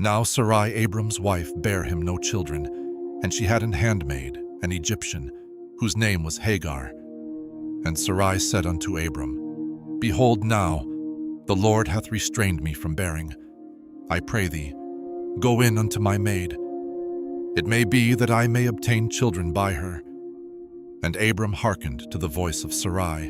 Now Sarai Abram's wife bare him no children, and she had an handmaid, an Egyptian, whose name was Hagar. And Sarai said unto Abram, Behold now, the Lord hath restrained me from bearing. I pray thee, go in unto my maid. It may be that I may obtain children by her. And Abram hearkened to the voice of Sarai.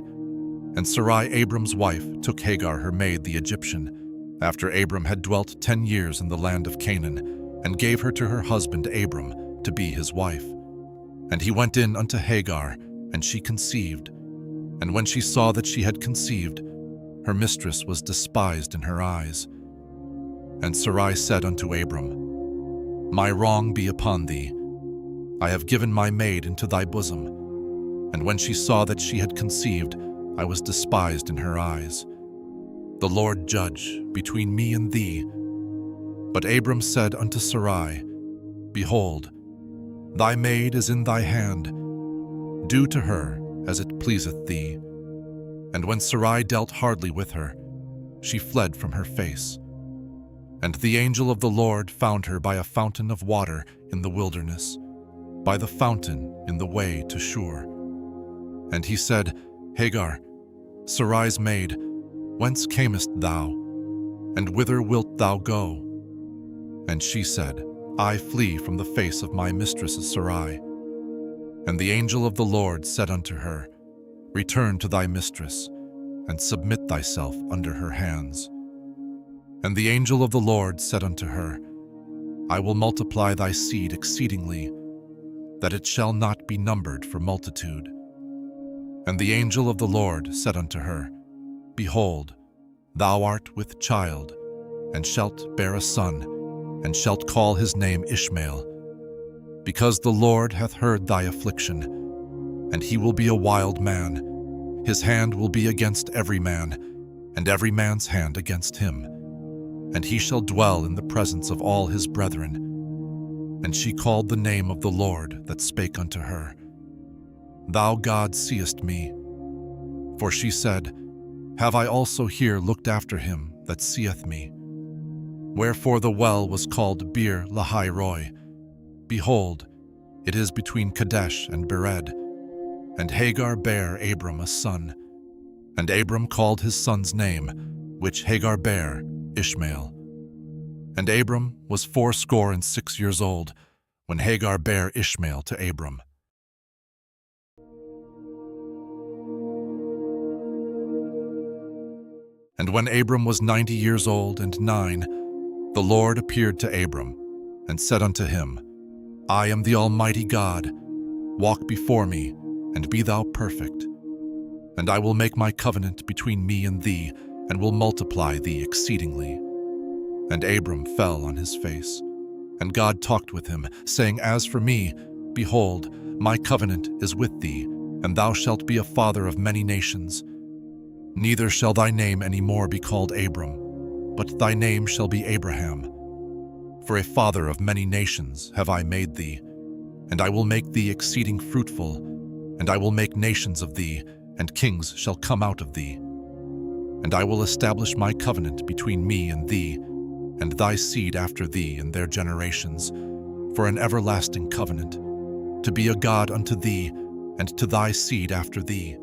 And Sarai Abram's wife took Hagar her maid the Egyptian, after Abram had dwelt 10 years in the land of Canaan, and gave her to her husband Abram to be his wife. And he went in unto Hagar, and she conceived. And when she saw that she had conceived, her mistress was despised in her eyes. And Sarai said unto Abram, My wrong be upon thee. I have given my maid into thy bosom. And when she saw that she had conceived, I was despised in her eyes. The Lord judge between me and thee. But Abram said unto Sarai, Behold, thy maid is in thy hand. Do to her as it pleaseth thee. And when Sarai dealt hardly with her, she fled from her face. And the angel of the Lord found her by a fountain of water in the wilderness, by the fountain in the way to Shur. And he said, Hagar, Sarai's maid, whence camest thou? And whither wilt thou go? And she said, I flee from the face of my mistress Sarai. And the angel of the Lord said unto her, Return to thy mistress, and submit thyself under her hands. And the angel of the Lord said unto her, I will multiply thy seed exceedingly, that it shall not be numbered for multitude. And the angel of the Lord said unto her, Behold, thou art with child, and shalt bear a son, and shalt call his name Ishmael, because the Lord hath heard thy affliction, and he will be a wild man. His hand will be against every man, and every man's hand against him. And he shall dwell in the presence of all his brethren. And she called the name of the Lord that spake unto her, Thou God seest me. For she said, Have I also here looked after him that seeth me? Wherefore the well was called Bir Lahai Roi. Behold, it is between Kadesh and Bered. And Hagar bare Abram a son. And Abram called his son's name, which Hagar bare, Ishmael. And Abram was 86 years old, when Hagar bare Ishmael to Abram. And when Abram was 90 years old and 9, the Lord appeared to Abram, and said unto him, I am the Almighty God. Walk before me, and be thou perfect. And I will make my covenant between me and thee, and will multiply thee exceedingly. And Abram fell on his face. And God talked with him, saying, As for me, behold, my covenant is with thee, and thou shalt be a father of many nations. Neither shall thy name any more be called Abram, but thy name shall be Abraham. For a father of many nations have I made thee, and I will make thee exceeding fruitful, and I will make nations of thee, and kings shall come out of thee. And I will establish my covenant between me and thee, and thy seed after thee in their generations, for an everlasting covenant, to be a God unto thee, and to thy seed after thee.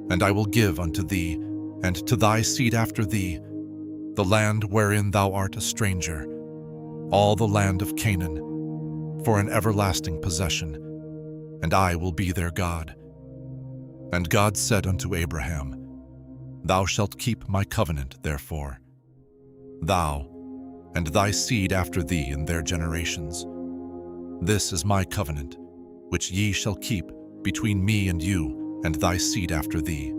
And I will give unto thee, and to thy seed after thee, the land wherein thou art a stranger, all the land of Canaan, for an everlasting possession, and I will be their God. And God said unto Abraham, Thou shalt keep my covenant, therefore, thou, and thy seed after thee in their generations. This is my covenant, which ye shall keep between me and you, and thy seed after thee.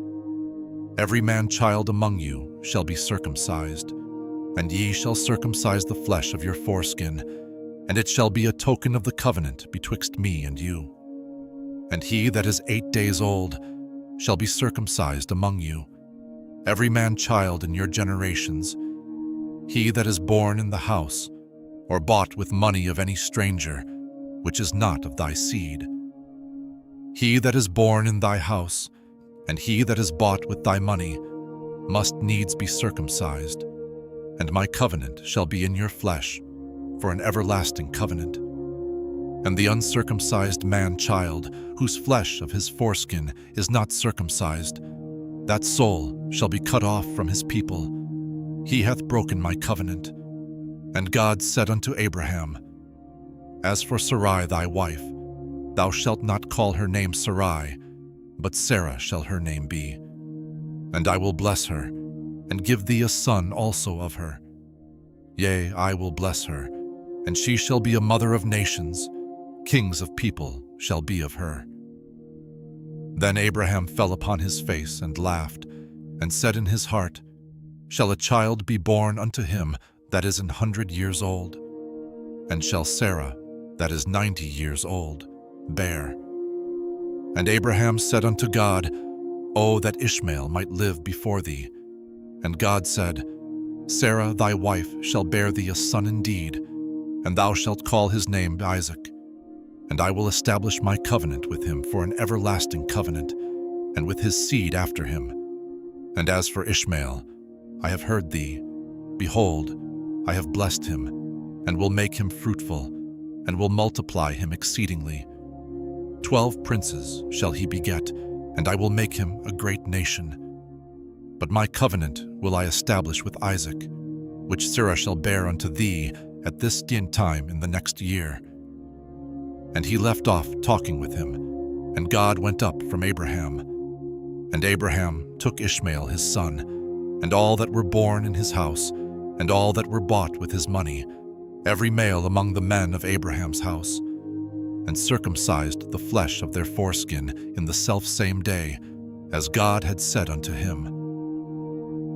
Every man-child among you shall be circumcised, and ye shall circumcise the flesh of your foreskin, and it shall be a token of the covenant betwixt me and you. And he that is 8 days old shall be circumcised among you, every man-child in your generations, he that is born in the house, or bought with money of any stranger, which is not of thy seed. He that is born in thy house, and he that is bought with thy money, must needs be circumcised. and my covenant shall be in your flesh, for an everlasting covenant. And the uncircumcised man-child, whose flesh of his foreskin is not circumcised, that soul shall be cut off from his people. He hath broken my covenant. And God said unto Abraham, As for Sarai thy wife, thou shalt not call her name Sarai, but Sarah shall her name be. And I will bless her, and give thee a son also of her. Yea, I will bless her, and she shall be a mother of nations. Kings of people shall be of her. Then Abraham fell upon his face and laughed, and said in his heart, Shall a child be born unto him that is 100 years old? And shall Sarah, that is 90 years old, bear? And Abraham said unto God, O that Ishmael might live before thee. And God said, Sarah thy wife shall bear thee a son indeed, and thou shalt call his name Isaac. And I will establish my covenant with him for an everlasting covenant, and with his seed after him. And as for Ishmael, I have heard thee. Behold, I have blessed him, and will make him fruitful, and will multiply him exceedingly. 12 princes shall he beget, and I will make him a great nation. But my covenant will I establish with Isaac, which Sarah shall bear unto thee at this time in the next year. And he left off talking with him, and God went up from Abraham. And Abraham took Ishmael his son, and all that were born in his house, and all that were bought with his money, every male among the men of Abraham's house, and circumcised the flesh of their foreskin in the selfsame day, as God had said unto him.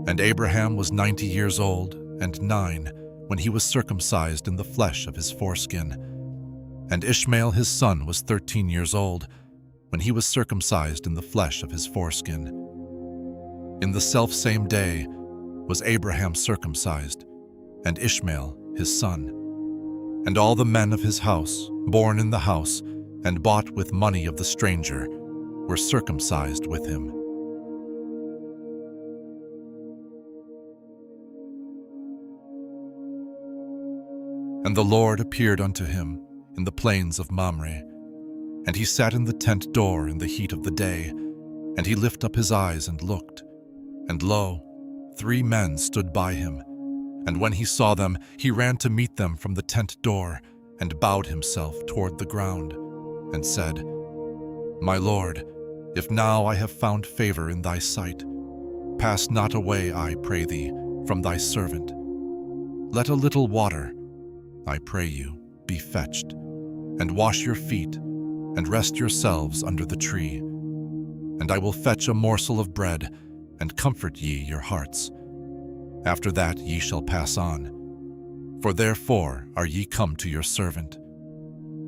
And Abraham was 90 years old and 9 when he was circumcised in the flesh of his foreskin. And Ishmael his son was 13 years old when he was circumcised in the flesh of his foreskin. In the selfsame day was Abraham circumcised, and Ishmael his son. And all the men of his house, born in the house, and bought with money of the stranger, were circumcised with him. And the Lord appeared unto him in the plains of Mamre. And he sat in the tent door in the heat of the day, and he lifted up his eyes and looked. And lo, 3 men stood by him. And when he saw them, he ran to meet them from the tent door, and bowed himself toward the ground, and said, My Lord, if now I have found favor in thy sight, pass not away, I pray thee, from thy servant. Let a little water, I pray you, be fetched, and wash your feet, and rest yourselves under the tree. And I will fetch a morsel of bread, and comfort ye your hearts. After that ye shall pass on. For therefore are ye come to your servant.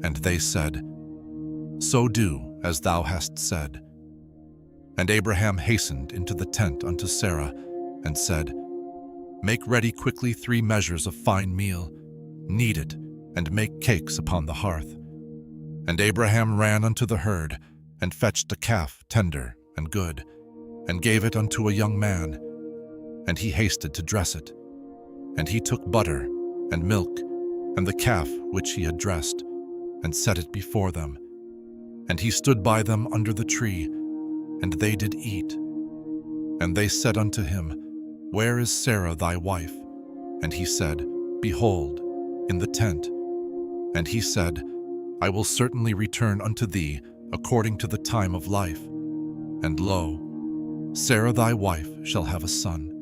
And they said, So do as thou hast said. And Abraham hastened into the tent unto Sarah, and said, Make ready quickly 3 measures of fine meal, knead it, and make cakes upon the hearth. And Abraham ran unto the herd, and fetched a calf tender and good, and gave it unto a young man. And he hasted to dress it. And he took butter and milk, and the calf which he had dressed, and set it before them. And he stood by them under the tree, and they did eat. And they said unto him, Where is Sarah thy wife? And he said, Behold, in the tent. And he said, I will certainly return unto thee according to the time of life. And lo, Sarah thy wife shall have a son.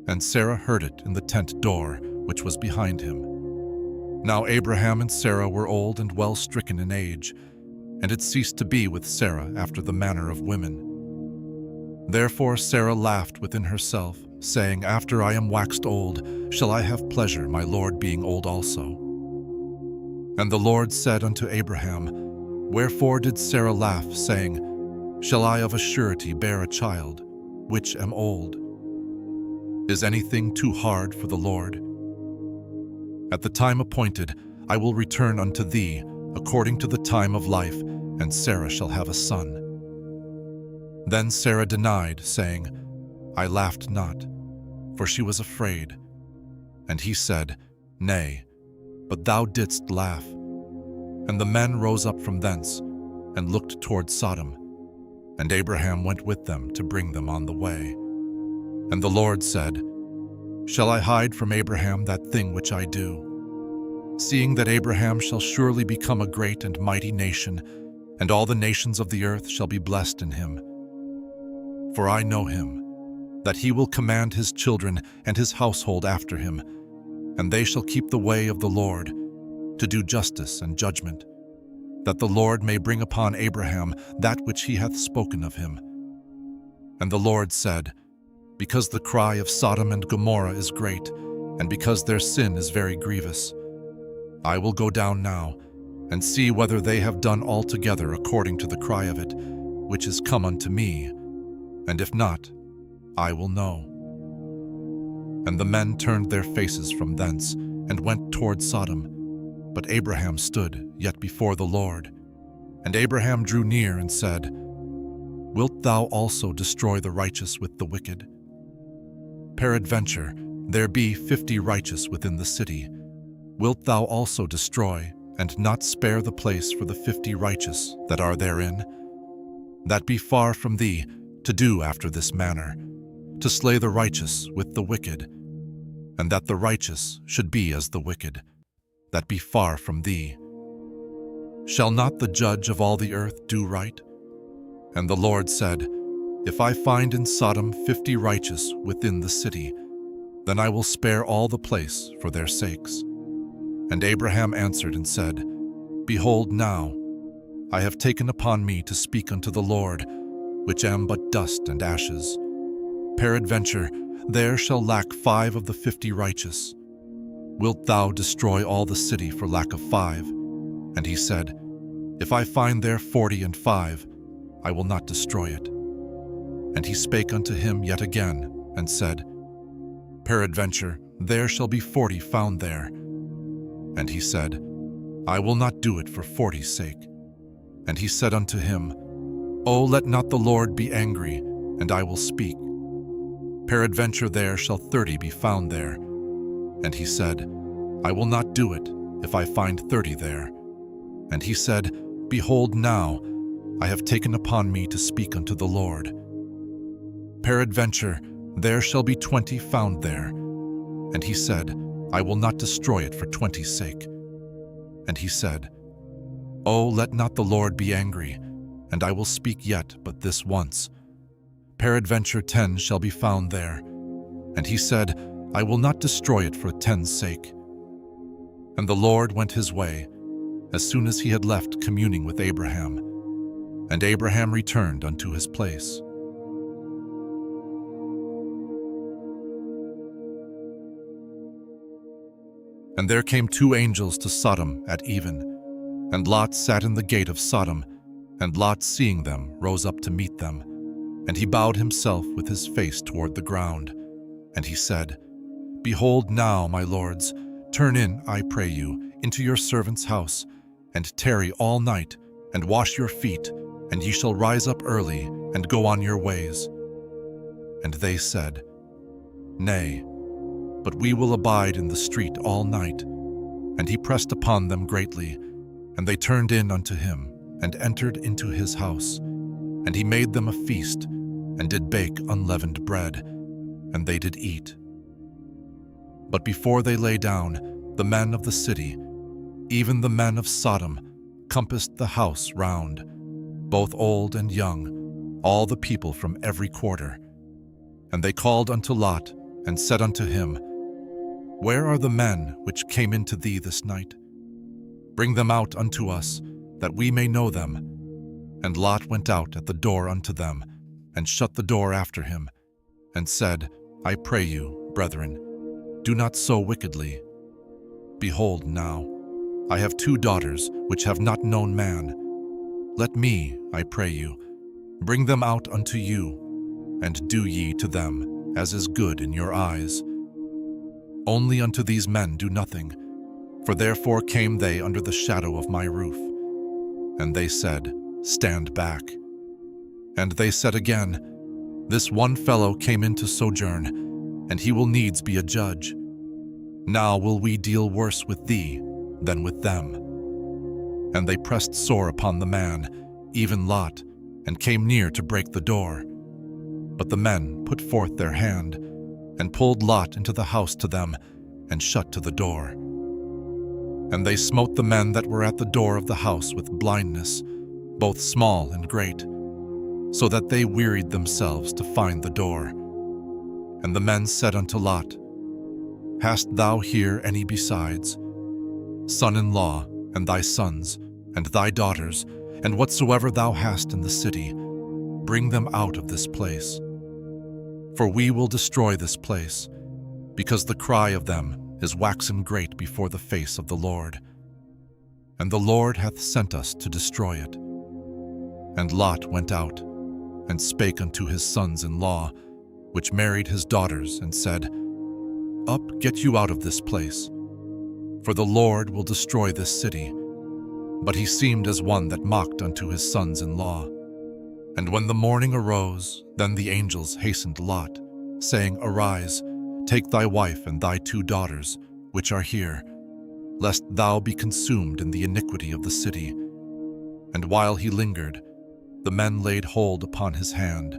And Sarah heard it in the tent door which was behind him. Now Abraham and Sarah were old and well stricken in age, and it ceased to be with Sarah after the manner of women. Therefore Sarah laughed within herself, saying, After I am waxed old, shall I have pleasure, my Lord being old also? And the Lord said unto Abraham, Wherefore did Sarah laugh, saying, Shall I of a surety bear a child, which am old? Is anything too hard for the Lord? At the time appointed, I will return unto thee, according to the time of life, and Sarah shall have a son. Then Sarah denied, saying, I laughed not, for she was afraid. And he said, Nay, but thou didst laugh. And the men rose up from thence, and looked toward Sodom. And Abraham went with them to bring them on the way. And the Lord said, Shall I hide from Abraham that thing which I do? Seeing that Abraham shall surely become a great and mighty nation, and all the nations of the earth shall be blessed in him. For I know him, that he will command his children and his household after him, and they shall keep the way of the Lord, to do justice and judgment, that the Lord may bring upon Abraham that which he hath spoken of him. And the Lord said, Because the cry of Sodom and Gomorrah is great, and because their sin is very grievous, I will go down now, and see whether they have done altogether according to the cry of it, which is come unto me, and if not, I will know. And the men turned their faces from thence, and went toward Sodom. But Abraham stood yet before the Lord. And Abraham drew near and said, Wilt thou also destroy the righteous with the wicked? Peradventure, there be 50 righteous within the city. Wilt thou also destroy, and not spare the place for the 50 righteous that are therein? That be far from thee, to do after this manner, to slay the righteous with the wicked, and that the righteous should be as the wicked. That be far from thee. Shall not the judge of all the earth do right? And the Lord said, If I find in Sodom 50 righteous within the city, then I will spare all the place for their sakes. And Abraham answered and said, Behold now, I have taken upon me to speak unto the Lord, which am but dust and ashes. Peradventure, there shall lack 5 of the 50 righteous. Wilt thou destroy all the city for lack of 5? And he said, If I find there 40 and 5, I will not destroy it. And he spake unto him yet again, and said, Peradventure, there shall be 40 found there. And he said, I will not do it for 40's sake. And he said unto him, O let not the Lord be angry, and I will speak. Peradventure there shall 30 be found there. And he said, I will not do it, if I find 30 there. And he said, Behold now, I have taken upon me to speak unto the Lord. Peradventure, there shall be 20 found there. And he said, I will not destroy it for 20's sake. And he said, O let not the Lord be angry, and I will speak yet but this once. Peradventure 10 shall be found there. And he said, I will not destroy it for 10's sake. And the Lord went his way, as soon as he had left communing with Abraham. And Abraham returned unto his place. And there came 2 angels to Sodom at even, and Lot sat in the gate of Sodom, and Lot, seeing them, rose up to meet them. And he bowed himself with his face toward the ground. And he said, Behold now, my lords, turn in, I pray you, into your servant's house, and tarry all night, and wash your feet, and ye shall rise up early, and go on your ways. And they said, Nay, but we will abide in the street all night. And he pressed upon them greatly, and they turned in unto him, and entered into his house. And he made them a feast, and did bake unleavened bread, and they did eat. But before they lay down, the men of the city, even the men of Sodom, compassed the house round, both old and young, all the people from every quarter. And they called unto Lot, and said unto him, Where are the men which came into thee this night? Bring them out unto us, that we may know them. And Lot went out at the door unto them, and shut the door after him, and said, I pray you, brethren, do not so wickedly. Behold now, I have 2 daughters which have not known man. Let me, I pray you, bring them out unto you, and do ye to them as is good in your eyes. Only unto these men do nothing, for therefore came they under the shadow of my roof. And they said, Stand back. And they said again, This one fellow came in to sojourn, and he will needs be a judge. Now will we deal worse with thee than with them. And they pressed sore upon the man, even Lot, and came near to break the door. But the men put forth their hand, and pulled Lot into the house to them, and shut to the door. And they smote the men that were at the door of the house with blindness, both small and great, so that they wearied themselves to find the door. And the men said unto Lot, Hast thou here any besides, son-in-law, and thy sons, and thy daughters, and whatsoever thou hast in the city? Bring them out of this place. For we will destroy this place, because the cry of them is waxen great before the face of the Lord. And the Lord hath sent us to destroy it. And Lot went out, and spake unto his sons-in-law, which married his daughters, and said, Up, get you out of this place, for the Lord will destroy this city. But he seemed as one that mocked unto his sons-in-law. And when the morning arose, then the angels hastened Lot, saying, Arise, take thy wife and thy 2 daughters, which are here, lest thou be consumed in the iniquity of the city. And while he lingered, the men laid hold upon his hand,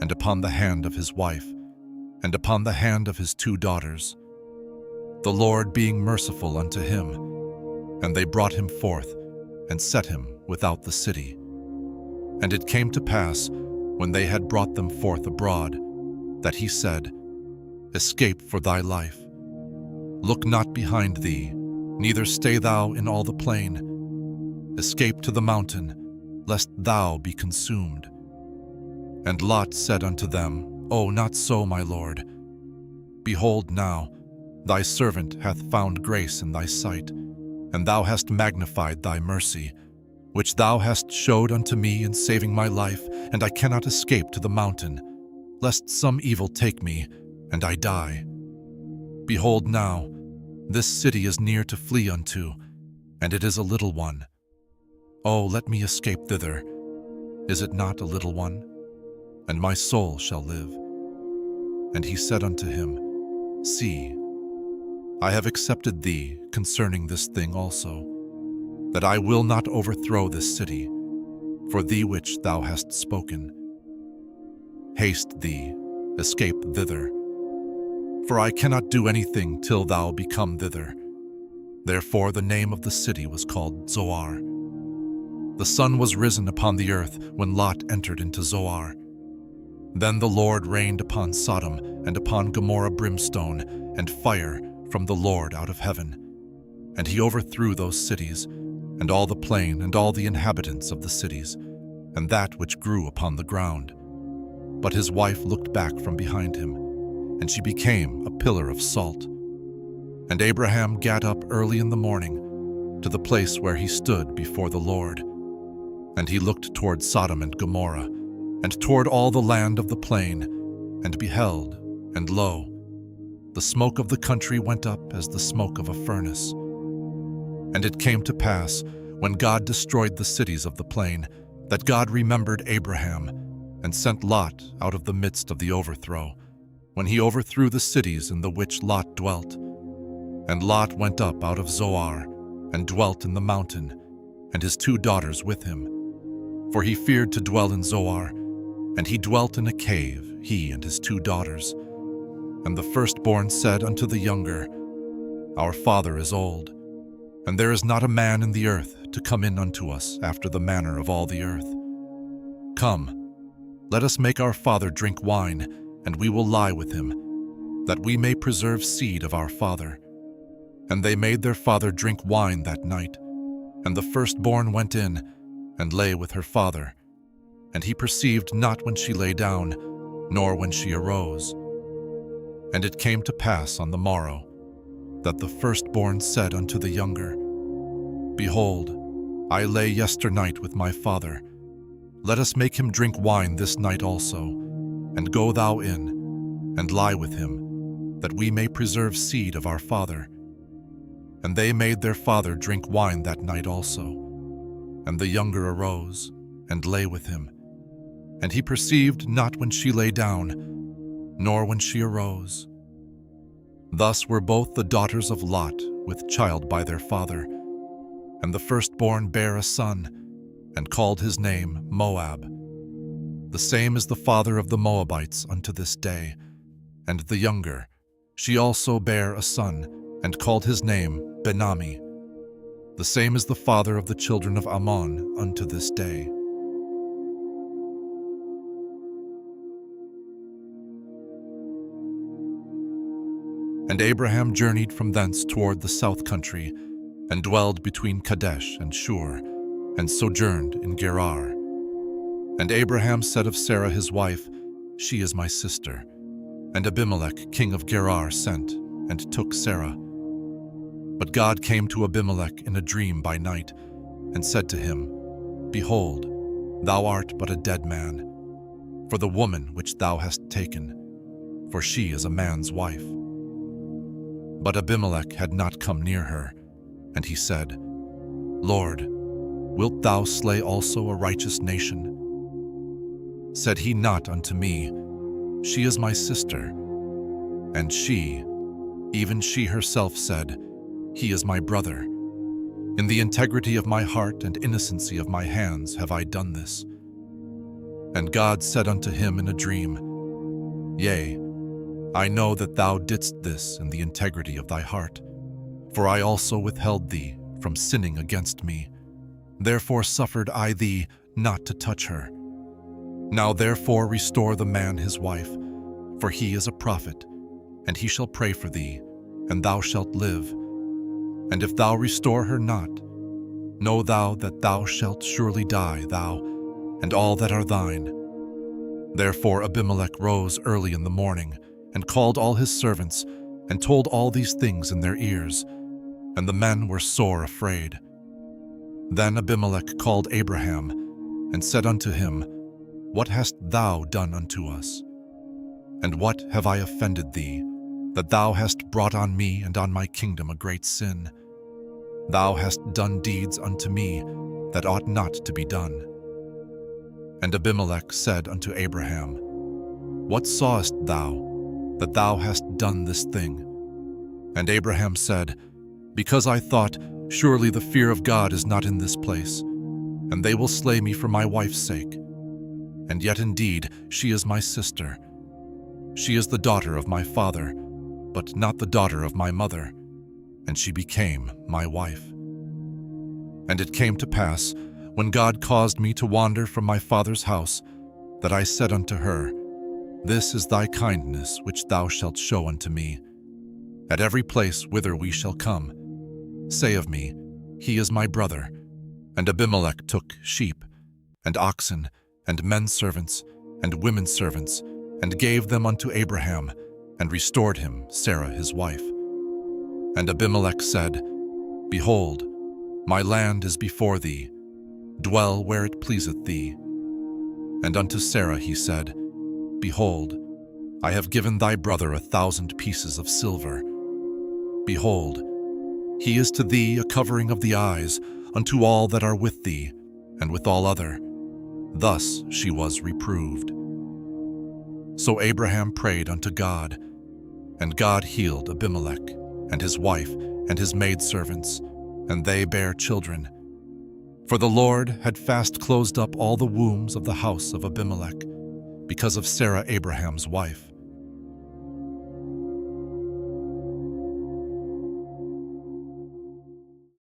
and upon the hand of his wife, and upon the hand of his 2 daughters, the Lord being merciful unto him. And they brought him forth, and set him without the city. And it came to pass, when they had brought them forth abroad, that he said, Escape for thy life. Look not behind thee, neither stay thou in all the plain. Escape to the mountain, lest thou be consumed. And Lot said unto them, O, not so, my lord. Behold now, thy servant hath found grace in thy sight, and thou hast magnified thy mercy, which thou hast showed unto me in saving my life, and I cannot escape to the mountain, lest some evil take me, and I die. Behold now, this city is near to flee unto, and it is a little one. O, let me escape thither. Is it not a little one? And my soul shall live. And he said unto him, See, I have accepted thee concerning this thing also, that I will not overthrow this city, for thee which thou hast spoken. Haste thee, escape thither, for I cannot do anything till thou be come thither. Therefore the name of the city was called Zoar. The sun was risen upon the earth when Lot entered into Zoar. Then the Lord rained upon Sodom and upon Gomorrah brimstone and fire from the Lord out of heaven. And he overthrew those cities, and all the plain and all the inhabitants of the cities, and that which grew upon the ground. But his wife looked back from behind him, and she became a pillar of salt. And Abraham gat up early in the morning to the place where he stood before the Lord. And he looked toward Sodom and Gomorrah, and toward all the land of the plain, and beheld, and lo, the smoke of the country went up as the smoke of a furnace. And it came to pass, when God destroyed the cities of the plain, that God remembered Abraham, and sent Lot out of the midst of the overthrow, when he overthrew the cities in the which Lot dwelt. And Lot went up out of Zoar, and dwelt in the mountain, and his 2 daughters with him. For he feared to dwell in Zoar, and he dwelt in a cave, he and his 2 daughters. And the firstborn said unto the younger, Our father is old, and there is not a man in the earth to come in unto us after the manner of all the earth. Come, let us make our father drink wine, and we will lie with him, that we may preserve seed of our father. And they made their father drink wine that night. And the firstborn went in, and lay with her father. And he perceived not when she lay down, nor when she arose. And it came to pass on the morrow, that the firstborn said unto the younger, Behold, I lay yesternight with my father. Let us make him drink wine this night also, and go thou in, and lie with him, that we may preserve seed of our father. And they made their father drink wine that night also. And the younger arose, and lay with him. And he perceived not when she lay down, nor when she arose. Thus were both the daughters of Lot with child by their father, and the firstborn bare a son, and called his name Moab. The same is the father of the Moabites unto this day. And the younger, she also bare a son, and called his name Benami. The same is the father of the children of Ammon unto this day. And Abraham journeyed from thence toward the south country, and dwelled between Kadesh and Shur, and sojourned in Gerar. And Abraham said of Sarah his wife, She is my sister. And Abimelech king of Gerar sent, and took Sarah. But God came to Abimelech in a dream by night, and said to him, Behold, thou art but a dead man, for the woman which thou hast taken, for she is a man's wife. But Abimelech had not come near her, and he said, Lord, wilt thou slay also a righteous nation? Said he not unto me, She is my sister? And she, even she herself said, He is my brother. In the integrity of my heart and innocency of my hands have I done this. And God said unto him in a dream, Yea, I know that thou didst this in the integrity of thy heart, for I also withheld thee from sinning against me. Therefore suffered I thee not to touch her. Now therefore restore the man his wife, for he is a prophet, and he shall pray for thee, and thou shalt live. And if thou restore her not, know thou that thou shalt surely die, thou and all that are thine. Therefore Abimelech rose early in the morning, and called all his servants, and told all these things in their ears, and the men were sore afraid. Then Abimelech called Abraham, and said unto him, What hast thou done unto us? And what have I offended thee, that thou hast brought on me and on my kingdom a great sin? Thou hast done deeds unto me that ought not to be done. And Abimelech said unto Abraham, What sawest thou, that thou hast done this thing? And Abraham said, Because I thought, Surely the fear of God is not in this place, and they will slay me for my wife's sake. And yet indeed she is my sister. She is the daughter of my father, but not the daughter of my mother, and she became my wife. And it came to pass, when God caused me to wander from my father's house, that I said unto her, This is thy kindness which thou shalt show unto me. At every place whither we shall come, say of me, He is my brother. And Abimelech took sheep, and oxen, and men servants, and women servants, and gave them unto Abraham, and restored him Sarah his wife. And Abimelech said, Behold, my land is before thee, dwell where it pleaseth thee. And unto Sarah he said, Behold, I have given thy brother 1,000 pieces of silver. Behold, he is to thee a covering of the eyes unto all that are with thee, and with all other. Thus she was reproved. So Abraham prayed unto God, and God healed Abimelech, and his wife, and his maidservants, and they bare children. For the Lord had fast closed up all the wombs of the house of Abimelech, because of Sarah Abraham's wife.